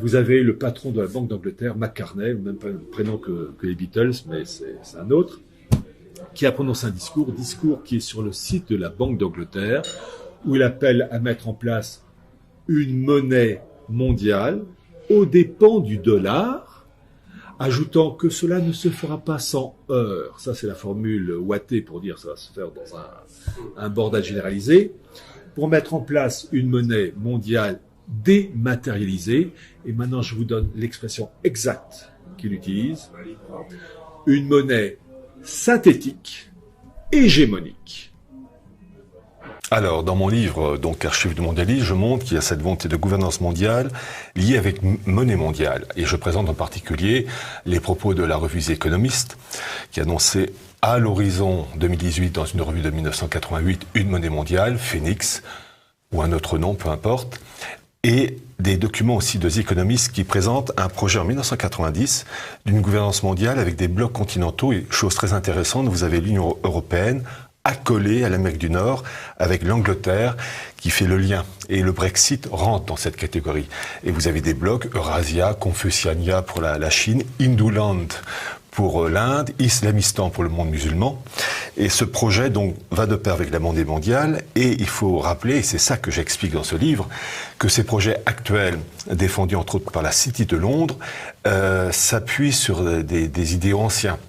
Vous avez le patron de la Banque d'Angleterre, McCartney, même pas le prénom que les Beatles, mais c'est un autre, qui a prononcé un discours qui est sur le site de la Banque d'Angleterre, où il appelle à mettre en place une monnaie mondiale aux dépens du dollar, ajoutant que cela ne se fera pas sans heurts. Ça, c'est la formule ouatée pour dire que ça va se faire dans un bordel généralisé, pour mettre en place une monnaie mondiale dématérialisée. Et maintenant, je vous donne l'expression exacte qu'il utilise. Une monnaie synthétique, hégémonique. Alors, dans mon livre, donc Archives du mondialisme, je montre qu'il y a cette volonté de gouvernance mondiale liée avec monnaie mondiale. Et je présente en particulier les propos de la revue The Economist, qui annonçait à l'horizon 2018, dans une revue de 1988, une monnaie mondiale, Phoenix, ou un autre nom, peu importe, et des documents aussi de The Economist qui présentent un projet en 1990 d'une gouvernance mondiale avec des blocs continentaux. Et chose très intéressante, vous avez l'Union européenne accolée à l'Amérique du Nord avec l'Angleterre qui fait le lien. Et le Brexit rentre dans cette catégorie. Et vous avez des blocs, Eurasia, Confuciania pour la Chine, Hinduland pour l'Inde, Islamistan pour le monde musulman. Et ce projet donc va de pair avec la monnaie mondiale. Et il faut rappeler, et c'est ça que j'explique dans ce livre, que ces projets actuels, défendus entre autres par la City de Londres, s'appuient sur des idéaux anciens.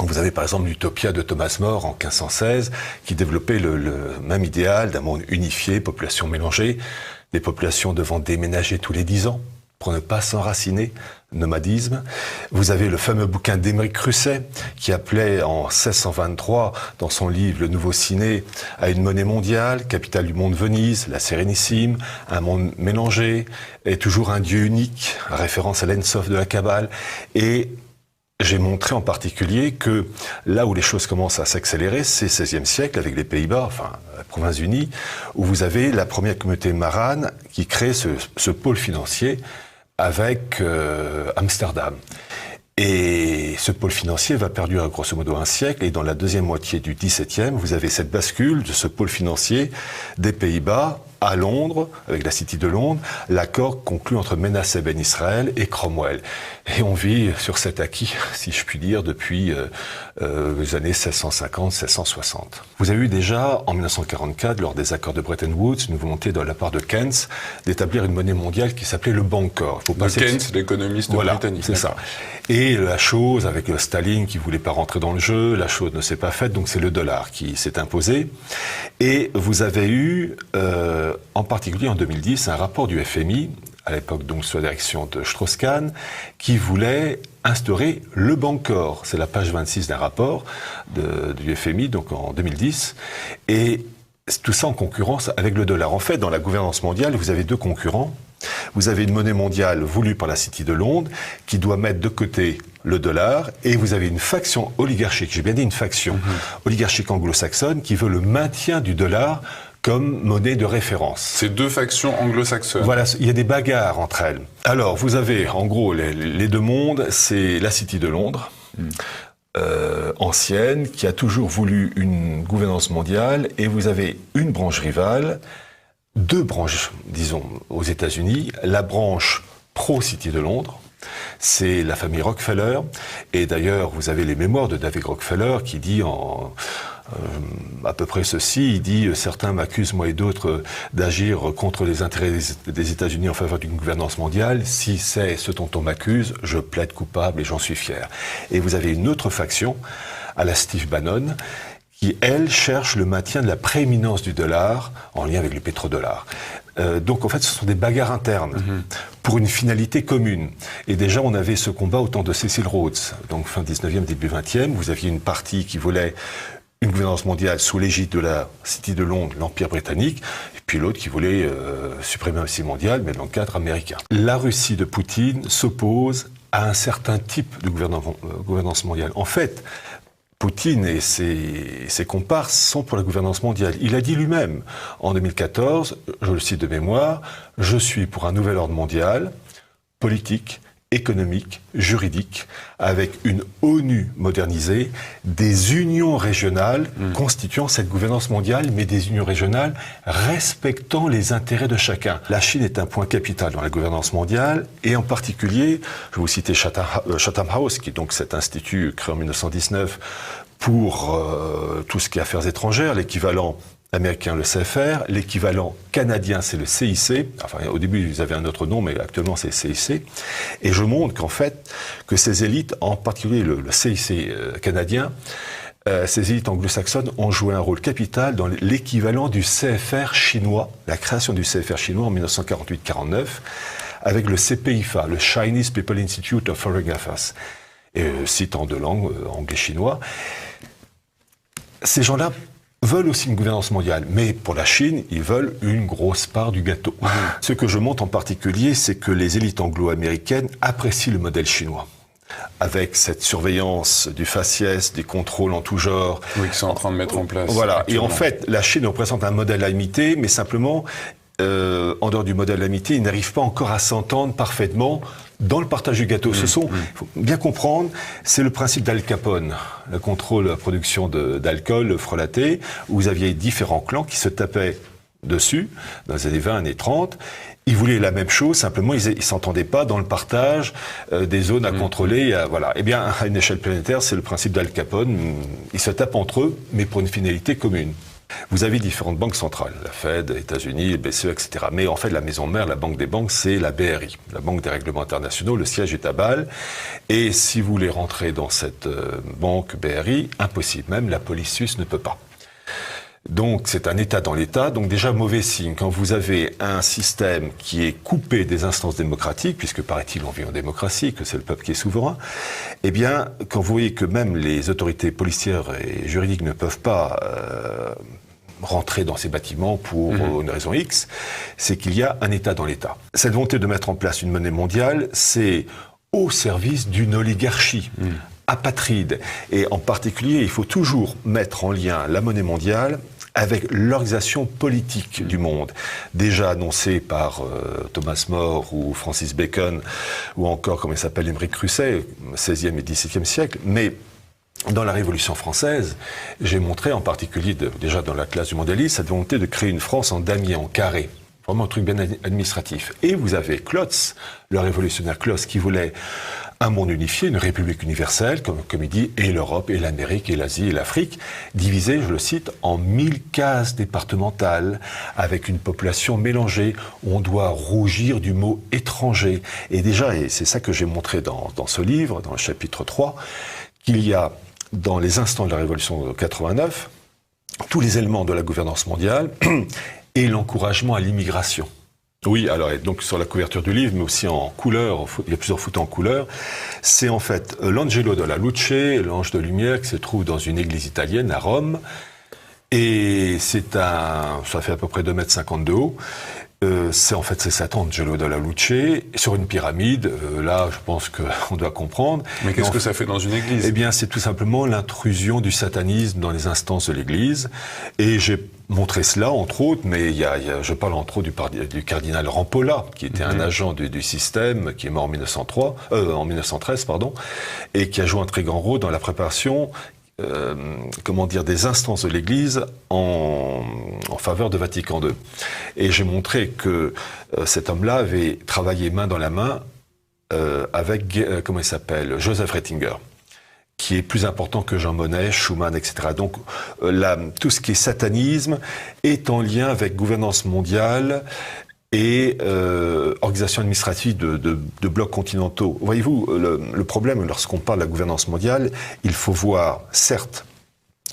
Vous avez par exemple l'Utopia de Thomas More en 1516 qui développait le même idéal d'un monde unifié, population mélangée, des populations devant déménager tous les 10 ans pour ne pas s'enraciner, nomadisme. Vous avez le fameux bouquin d'Émeric Crusset qui appelait en 1623 dans son livre Le Nouveau Ciné à une monnaie mondiale, capitale du monde Venise, la Sérénissime, un monde mélangé et toujours un Dieu unique, référence à l'Ensof de la Kabbale. Et j'ai montré en particulier que là où les choses commencent à s'accélérer, c'est le XVIe siècle avec les Pays-Bas, enfin la Province-Unie, où vous avez la première communauté marane qui crée ce pôle financier avec Amsterdam. Et ce pôle financier va perdurer grosso modo un siècle, et dans la deuxième moitié du XVIIe, vous avez cette bascule de ce pôle financier des Pays-Bas à Londres, avec la City de Londres, l'accord conclu entre Menasseh Ben Israël et Cromwell. Et on vit sur cet acquis, si je puis dire, depuis les années 1650-1660. Vous avez eu déjà, en 1944, lors des accords de Bretton Woods, une volonté de la part de Keynes d'établir une monnaie mondiale qui s'appelait le Bancor. Keynes, l'économiste britannique. C'est ça. Et la chose, avec Staline qui voulait pas rentrer dans le jeu, la chose ne s'est pas faite, donc c'est le dollar qui s'est imposé. Et vous avez eu, en particulier en 2010, un rapport du FMI, à l'époque donc sous la direction de Strauss-Kahn, qui voulait instaurer le Bancor. C'est la page 26 d'un rapport du FMI, donc en 2010. Et tout ça en concurrence avec le dollar. En fait, dans la gouvernance mondiale, vous avez deux concurrents. Vous avez une monnaie mondiale voulue par la City de Londres qui doit mettre de côté le dollar, et vous avez une faction oligarchique, j'ai bien dit une faction oligarchique anglo-saxonne qui veut le maintien du dollar comme monnaie de référence. Ces deux factions anglo-saxonnes. Voilà, il y a des bagarres entre elles. Alors, vous avez en gros les deux mondes, c'est la City de Londres, ancienne, qui a toujours voulu une gouvernance mondiale, et vous avez une branche rivale, deux branches, disons, aux États-Unis. La branche pro-City de Londres, c'est la famille Rockefeller. Et d'ailleurs, vous avez les mémoires de David Rockefeller qui dit à peu près ceci. Il dit « Certains m'accusent, moi et d'autres, d'agir contre les intérêts des États-Unis en faveur d'une gouvernance mondiale. Si c'est ce dont on m'accuse, je plaide coupable et j'en suis fier. » Et vous avez une autre faction, à la Steve Bannon, qui, elle, cherche le maintien de la prééminence du dollar en lien avec le pétrodollar. Donc, en fait, ce sont des bagarres internes pour une finalité commune. Et déjà, on avait ce combat au temps de Cecil Rhodes, donc fin 19e, début 20e. Vous aviez une partie qui voulait une gouvernance mondiale sous l'égide de la City de Londres, l'Empire britannique, et puis l'autre qui voulait suprématie mondiale, mais dans le cadre américain. La Russie de Poutine s'oppose à un certain type de gouvernance mondiale. En fait, Poutine et ses comparses sont pour la gouvernance mondiale. Il a dit lui-même, en 2014, je le cite de mémoire, « Je suis pour un nouvel ordre mondial, politique, économique, juridique, avec une ONU modernisée, des unions régionales constituant cette gouvernance mondiale, mais des unions régionales respectant les intérêts de chacun. La Chine est un point capital dans la gouvernance mondiale, et en particulier, je vais vous citer Chatham House, qui est donc cet institut créé en 1919 pour tout ce qui est affaires étrangères, l'équivalent américain, le CFR, l'équivalent canadien, c'est le CIC. Enfin, au début, ils avaient un autre nom, mais actuellement, c'est le CIC. Et je montre qu'en fait, que ces élites, en particulier le CIC canadien, ces élites anglo-saxonnes ont joué un rôle capital dans l'équivalent du CFR chinois, la création du CFR chinois en 1948-49, avec le CPIFA, le Chinese People Institute of Foreign Affairs, et citant deux langues, anglais-chinois. Ces gens-là veulent aussi une gouvernance mondiale, mais pour la Chine, ils veulent une grosse part du gâteau. Ce que je montre en particulier, c'est que les élites anglo-américaines apprécient le modèle chinois, avec cette surveillance du faciès, des contrôles en tout genre. Oui, qu'ils sont en train de mettre en place. Voilà, et en fait, la Chine représente un modèle à imiter, mais simplement, en dehors du modèle à imiter, ils n'arrivent pas encore à s'entendre parfaitement dans le partage du gâteau. Il faut bien comprendre, c'est le principe d'Al Capone, le contrôle de la production d'alcool frelaté, où vous aviez différents clans qui se tapaient dessus dans les années 20, années 30. Ils voulaient la même chose, simplement ils s'entendaient pas dans le partage des zones à contrôler. Voilà. Eh bien, à une échelle planétaire, c'est le principe d'Al Capone. Ils se tapent entre eux, mais pour une finalité commune. Vous avez différentes banques centrales, la Fed, les États-Unis, le BCE, etc. Mais en fait, la maison mère, la banque des banques, c'est la BRI, la Banque des règlements internationaux. Le siège est à Bâle. Et si vous voulez rentrer dans cette banque BRI, impossible. Même la police suisse ne peut pas. Donc, c'est un État dans l'État. Donc, déjà, mauvais signe. Quand vous avez un système qui est coupé des instances démocratiques, puisque, paraît-il, on vit en démocratie, que c'est le peuple qui est souverain, eh bien, quand vous voyez que même les autorités policières et juridiques ne peuvent pas rentrer dans ces bâtiments pour une raison X, c'est qu'il y a un État dans l'État. Cette volonté de mettre en place une monnaie mondiale, c'est au service d'une oligarchie apatride. Et en particulier, il faut toujours mettre en lien la monnaie mondiale avec l'organisation politique du monde, déjà annoncée par Thomas More ou Francis Bacon, ou encore, comme il s'appelle, Émeric Crusset, 16e et 17e siècle, mais dans la Révolution française, j'ai montré en particulier, déjà dans la classe du mondialisme, cette volonté de créer une France en damier, en carré. Vraiment un truc bien administratif. Et vous avez Klotz, le révolutionnaire Klotz, qui voulait un monde unifié, une république universelle, comme il dit, et l'Europe, et l'Amérique, et l'Asie, et l'Afrique, divisée, je le cite, en 1000 cases départementales, avec une population mélangée. On doit rougir du mot étranger. Et déjà, et c'est ça que j'ai montré dans ce livre, dans le chapitre 3, qu'il y a, dans les instants de la Révolution de 89, tous les éléments de la gouvernance mondiale et l'encouragement à l'immigration. Oui, alors, et donc sur la couverture du livre, mais aussi en couleur, il y a plusieurs photos en couleur, c'est en fait l'Angelo della Luce, l'ange de lumière, qui se trouve dans une église italienne à Rome, et ça fait à peu près 2,50 m de haut. C'est Satan, Angelo della Luce, sur une pyramide. Là, je pense qu'on doit comprendre. Mais qu'est-ce que ça fait dans une église? Eh bien, c'est tout simplement l'intrusion du satanisme dans les instances de l'église. Et j'ai montré cela, entre autres, mais je parle entre autres du cardinal Rampolla, qui était un agent du système, qui est mort en 1913, et qui a joué un très grand rôle dans la préparation des instances de l'Église en faveur de Vatican II. Et j'ai montré que cet homme-là avait travaillé main dans la main avec, Joseph Ratzinger, qui est plus important que Jean Monnet, Schuman, etc. Donc, tout ce qui est satanisme est en lien avec gouvernance mondiale et organisation administrative de blocs continentaux. Voyez-vous, le problème, lorsqu'on parle de la gouvernance mondiale, il faut voir, certes,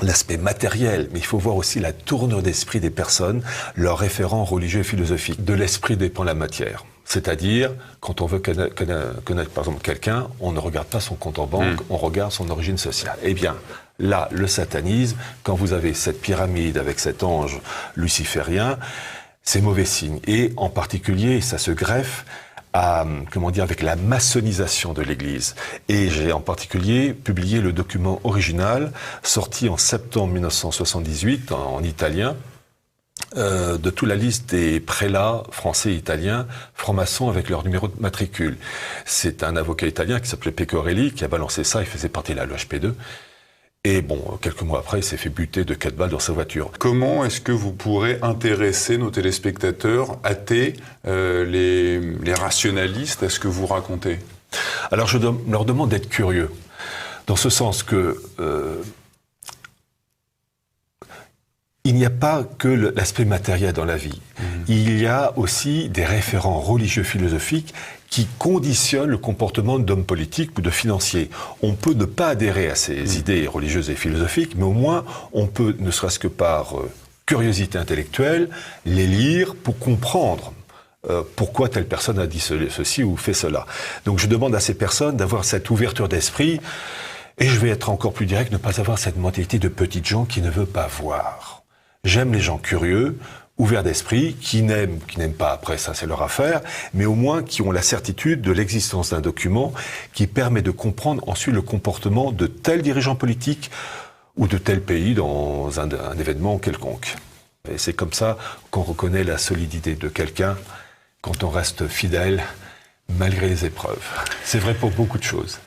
l'aspect matériel, mais il faut voir aussi la tournure d'esprit des personnes, leurs référents religieux et philosophiques. De l'esprit dépend la matière. C'est-à-dire, quand on veut connaître par exemple quelqu'un, on ne regarde pas son compte en banque, on regarde son origine sociale. Eh bien, là, le satanisme, quand vous avez cette pyramide avec cet ange luciférien, c'est mauvais signe. Et en particulier, ça se greffe avec la maçonnisation de l'Église. Et j'ai en particulier publié le document original, sorti en septembre 1978 en italien, de toute la liste des prélats français et italiens, francs-maçons avec leur numéro de matricule. C'est un avocat italien qui s'appelait Pecorelli qui a balancé ça, il faisait partie de la loge P2. Et bon, quelques mois après, il s'est fait buter de 4 balles dans sa voiture. Comment est-ce que vous pourrez intéresser nos téléspectateurs athées, les rationalistes, à ce que vous racontez? Alors je leur demande d'être curieux, dans ce sens que il n'y a pas que l'aspect matériel dans la vie. Il y a aussi des référents religieux philosophiques qui conditionnent le comportement d'hommes politiques ou de financiers. On peut ne pas adhérer à ces idées religieuses et philosophiques, mais au moins on peut, ne serait-ce que par curiosité intellectuelle, les lire pour comprendre pourquoi telle personne a dit ceci ou fait cela. Donc je demande à ces personnes d'avoir cette ouverture d'esprit, et je vais être encore plus direct, ne pas avoir cette mentalité de petites gens qui ne veut pas voir. J'aime les gens curieux, ouverts d'esprit, qui n'aiment pas, après ça c'est leur affaire, mais au moins qui ont la certitude de l'existence d'un document qui permet de comprendre ensuite le comportement de tel dirigeant politique ou de tel pays dans un événement quelconque. Et c'est comme ça qu'on reconnaît la solidité de quelqu'un quand on reste fidèle malgré les épreuves. C'est vrai pour beaucoup de choses.